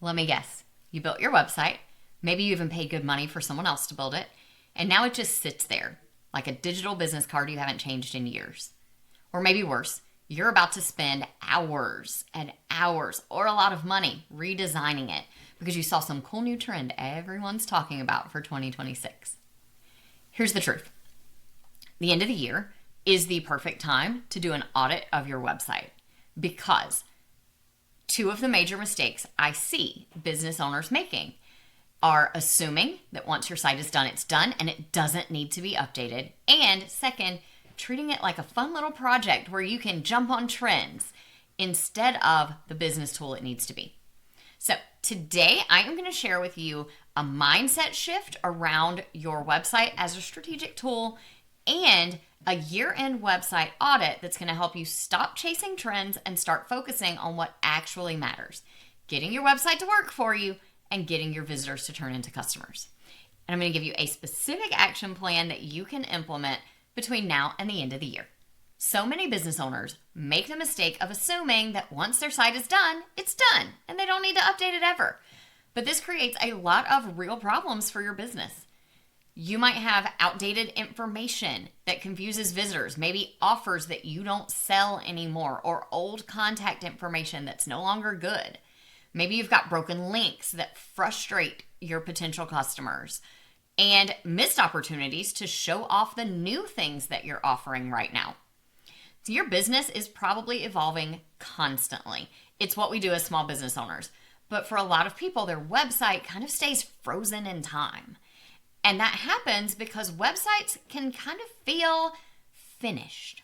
Let me guess. You built your website. Maybe you even paid good money for someone else to build it. And now it just sits there like a digital business card you haven't changed in years. Or maybe worse, you're about to spend hours and hours or a lot of money redesigning it because you saw some cool new trend everyone's talking about for 2026. Here's the truth. The end of the year is the perfect time to do an audit of your website because two of the major mistakes I see business owners making are assuming that once your site is done, it's done and it doesn't need to be updated. And second, treating it like a fun little project where you can jump on trends instead of the business tool it needs to be. So today I am going to share with you a mindset shift around your website as a strategic tool and a year-end website audit that's going to help you stop chasing trends and start focusing on what actually matters. Getting your website to work for you and getting your visitors to turn into customers. And I'm going to give you a specific action plan that you can implement between now and the end of the year. So many business owners make the mistake of assuming that once their site is done, it's done, and they don't need to update it ever. But this creates a lot of real problems for your business. You might have outdated information that confuses visitors, maybe offers that you don't sell anymore, or old contact information that's no longer good. Maybe you've got broken links that frustrate your potential customers and missed opportunities to show off the new things that you're offering right now. So your business is probably evolving constantly. It's what we do as small business owners. But for a lot of people, their website kind of stays frozen in time. And that happens because websites can kind of feel finished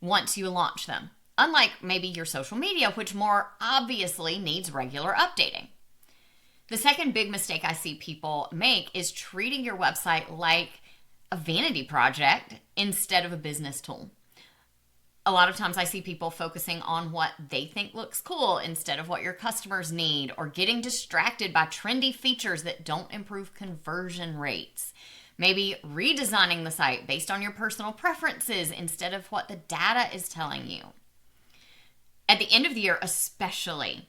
once you launch them. Unlike maybe your social media, which more obviously needs regular updating. The second big mistake I see people make is treating your website like a vanity project instead of a business tool. A lot of times I see people focusing on what they think looks cool instead of what your customers need, or getting distracted by trendy features that don't improve conversion rates. Maybe redesigning the site based on your personal preferences instead of what the data is telling you. At the end of the year especially,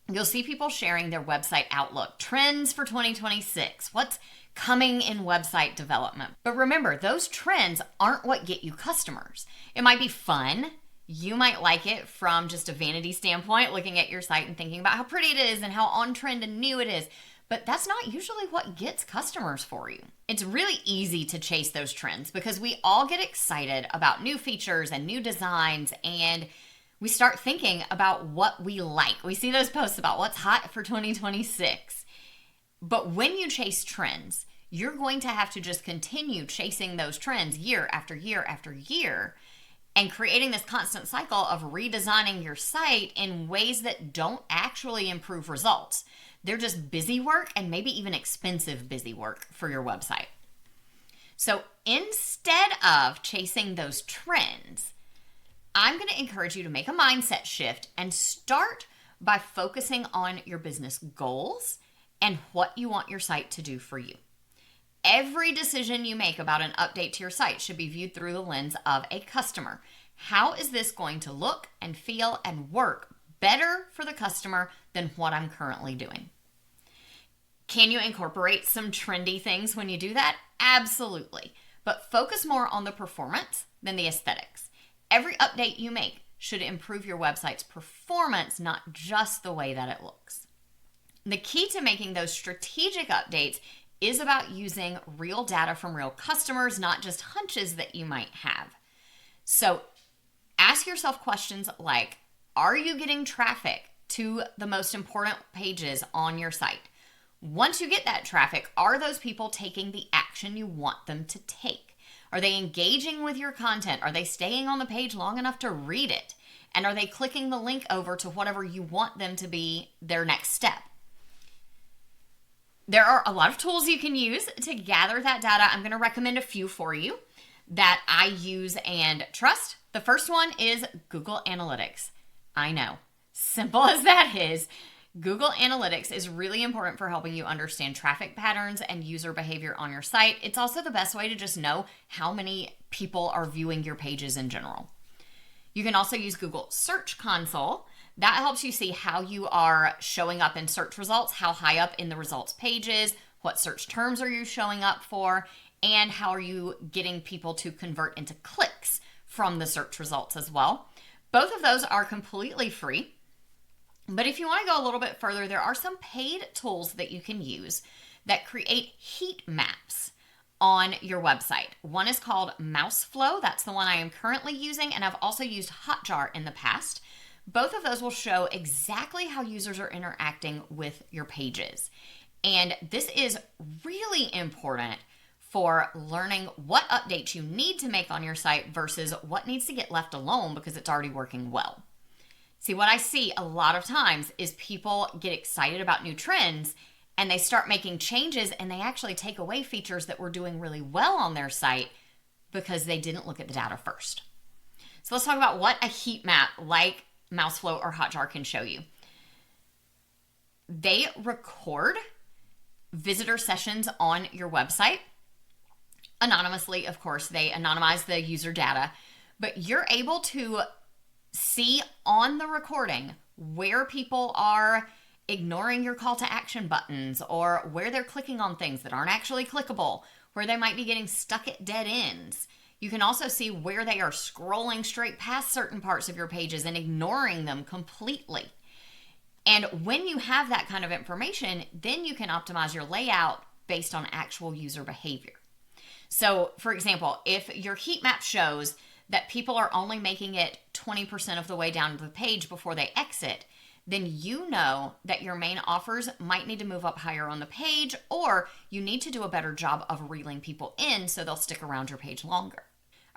you'll see people sharing their website outlook, trends for 2026, what's coming in website development. But remember, those trends aren't what get you customers. It might be fun. You might like it from just a vanity standpoint, looking at your site and thinking about how pretty it is and how on trend and new it is. But that's not usually what gets customers for you. It's really easy to chase those trends because we all get excited about new features and new designs, and we start thinking about what we like. We see those posts about what's hot for 2026. But when you chase trends, you're going to have to just continue chasing those trends year after year after year and creating this constant cycle of redesigning your site in ways that don't actually improve results. They're just busy work and maybe even expensive busy work for your website. So instead of chasing those trends, I'm going to encourage you to make a mindset shift and start by focusing on your business goals and what you want your site to do for you. Every decision you make about an update to your site should be viewed through the lens of a customer. How is this going to look and feel and work better for the customer than what I'm currently doing? Can you incorporate some trendy things when you do that? Absolutely. But focus more on the performance than the aesthetics. Every update you make should improve your website's performance, not just the way that it looks. The key to making those strategic updates is about using real data from real customers, not just hunches that you might have. So ask yourself questions like, are you getting traffic to the most important pages on your site? Once you get that traffic, are those people taking the action you want them to take? Are they engaging with your content? Are they staying on the page long enough to read it? And are they clicking the link over to whatever you want them to be their next step? There are a lot of tools you can use to gather that data. I'm going to recommend a few for you that I use and trust. The first one is Google Analytics. I know, simple as that is, Google Analytics is really important for helping you understand traffic patterns and user behavior on your site. It's also the best way to just know how many people are viewing your pages in general. You can also use Google Search Console. That helps you see how you are showing up in search results, how high up in the results pages, what search terms are you showing up for, and how are you getting people to convert into clicks from the search results as well. Both of those are completely free. But if you want to go a little bit further, there are some paid tools that you can use that create heat maps on your website. One is called Mouseflow. That's the one I am currently using, and I've also used Hotjar in the past. Both of those will show exactly how users are interacting with your pages. And this is really important for learning what updates you need to make on your site versus what needs to get left alone because it's already working well. See, what I see a lot of times is people get excited about new trends and they start making changes and they actually take away features that were doing really well on their site because they didn't look at the data first. So let's talk about what a heat map like Mouseflow or Hotjar can show you. They record visitor sessions on your website. Anonymously, of course, they anonymize the user data, but you're able to see on the recording where people are ignoring your call to action buttons or where they're clicking on things that aren't actually clickable, where they might be getting stuck at dead ends. You can also see where they are scrolling straight past certain parts of your pages and ignoring them completely. And when you have that kind of information, then you can optimize your layout based on actual user behavior. So, for example, if your heat map shows that people are only making it 20% of the way down the page before they exit, then you know that your main offers might need to move up higher on the page, or you need to do a better job of reeling people in so they'll stick around your page longer.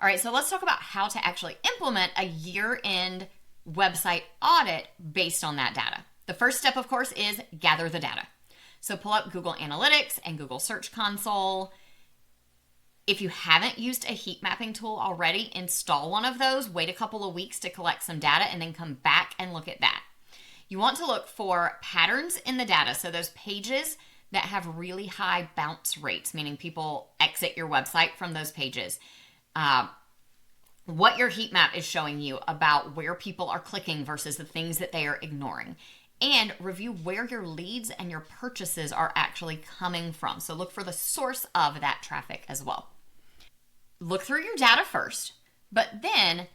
All right, so let's talk about how to actually implement a year-end website audit based on that data. The first step, of course, is gather the data. So pull up Google Analytics and Google Search Console. If you haven't used a heat mapping tool already, install one of those, wait a couple of weeks to collect some data, and then come back and look at that. You want to look for patterns in the data. So those pages that have really high bounce rates, meaning people exit your website from those pages. What your heat map is showing you about where people are clicking versus the things that they are ignoring. And review where your leads and your purchases are actually coming from. So look for the source of that traffic as well. Look through your data first, but then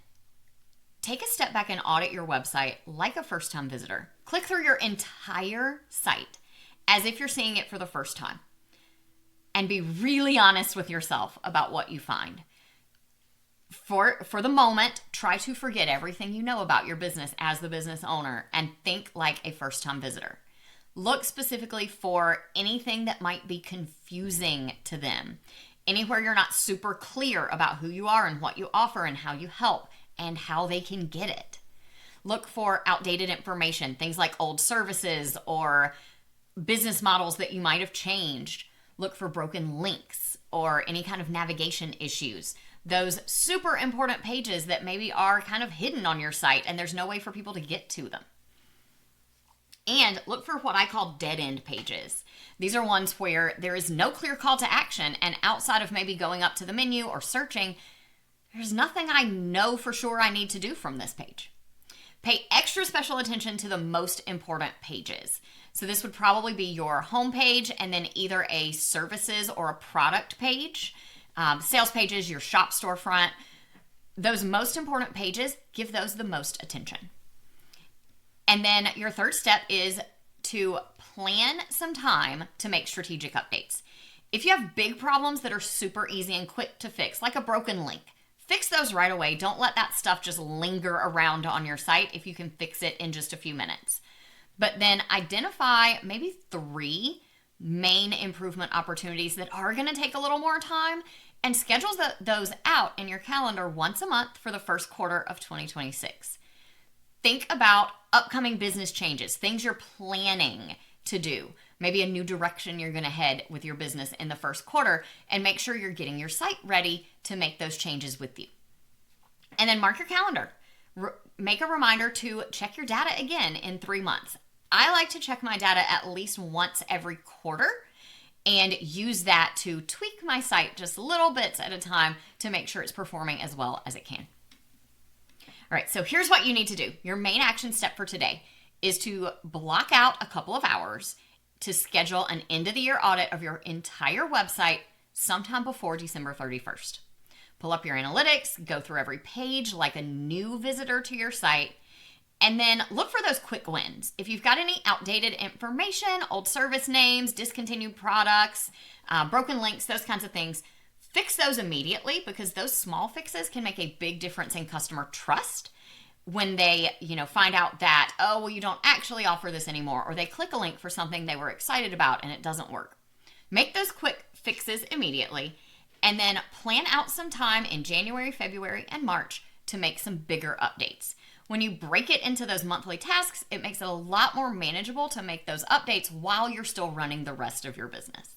take a step back and audit your website like a first-time visitor. Click through your entire site as if you're seeing it for the first time. And be really honest with yourself about what you find. For the moment, try to forget everything you know about your business as the business owner and think like a first-time visitor. Look specifically for anything that might be confusing to them. Anywhere you're not super clear about who you are and what you offer and how you help and how they can get it. Look for outdated information, things like old services or business models that you might have changed. Look for broken links or any kind of navigation issues. Those super important pages that maybe are kind of hidden on your site and there's no way for people to get to them. And look for what I call dead-end pages. These are ones where there is no clear call to action, and outside of maybe going up to the menu or searching, there's nothing I know for sure I need to do from this page. Pay extra special attention to the most important pages. So this would probably be your home page and then either a services or a product page. Sales pages, your shop storefront. Those most important pages, give those the most attention. And then your third step is to plan some time to make strategic updates. If you have big problems that are super easy and quick to fix, like a broken link, fix those right away. Don't let that stuff just linger around on your site if you can fix it in just a few minutes. But then identify maybe 3 main improvement opportunities that are going to take a little more time and schedule those out in your calendar once a month for the first quarter of 2026. Think about upcoming business changes, things you're planning to do, maybe a new direction you're going to head with your business in the first quarter, and make sure you're getting your site ready to make those changes with you. And then mark your calendar. Make a reminder to check your data again in 3 months. I like to check my data at least once every quarter and use that to tweak my site just little bits at a time to make sure it's performing as well as it can. All right, so here's what you need to do. Your main action step for today is to block out a couple of hours to schedule an end of the year audit of your entire website sometime before December 31st. Pull up your analytics, go through every page like a new visitor to your site, and then look for those quick wins. If you've got any outdated information, old service names, discontinued products, broken links, those kinds of things, fix those immediately, because those small fixes can make a big difference in customer trust when they, find out that, oh, well, you don't actually offer this anymore, or they click a link for something they were excited about and it doesn't work. Make those quick fixes immediately, and then plan out some time in January, February, and March to make some bigger updates. When you break it into those monthly tasks, it makes it a lot more manageable to make those updates while you're still running the rest of your business.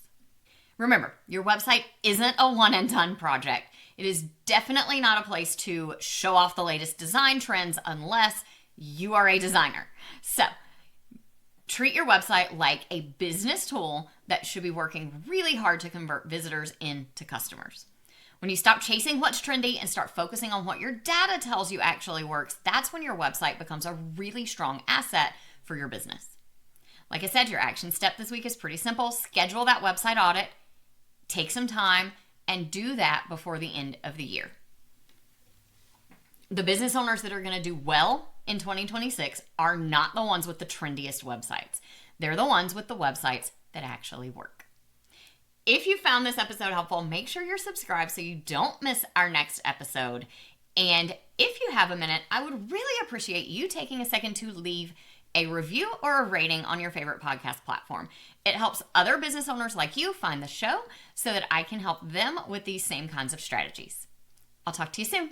Remember, your website isn't a one and done project. It is definitely not a place to show off the latest design trends unless you are a designer. So, treat your website like a business tool that should be working really hard to convert visitors into customers. When you stop chasing what's trendy and start focusing on what your data tells you actually works, that's when your website becomes a really strong asset for your business. Like I said, your action step this week is pretty simple. Schedule that website audit, take some time, and do that before the end of the year. The business owners that are going to do well in 2026 are not the ones with the trendiest websites. They're the ones with the websites that actually work. If you found this episode helpful, make sure you're subscribed so you don't miss our next episode. And if you have a minute, I would really appreciate you taking a second to leave a review or a rating on your favorite podcast platform. It helps other business owners like you find the show so that I can help them with these same kinds of strategies. I'll talk to you soon.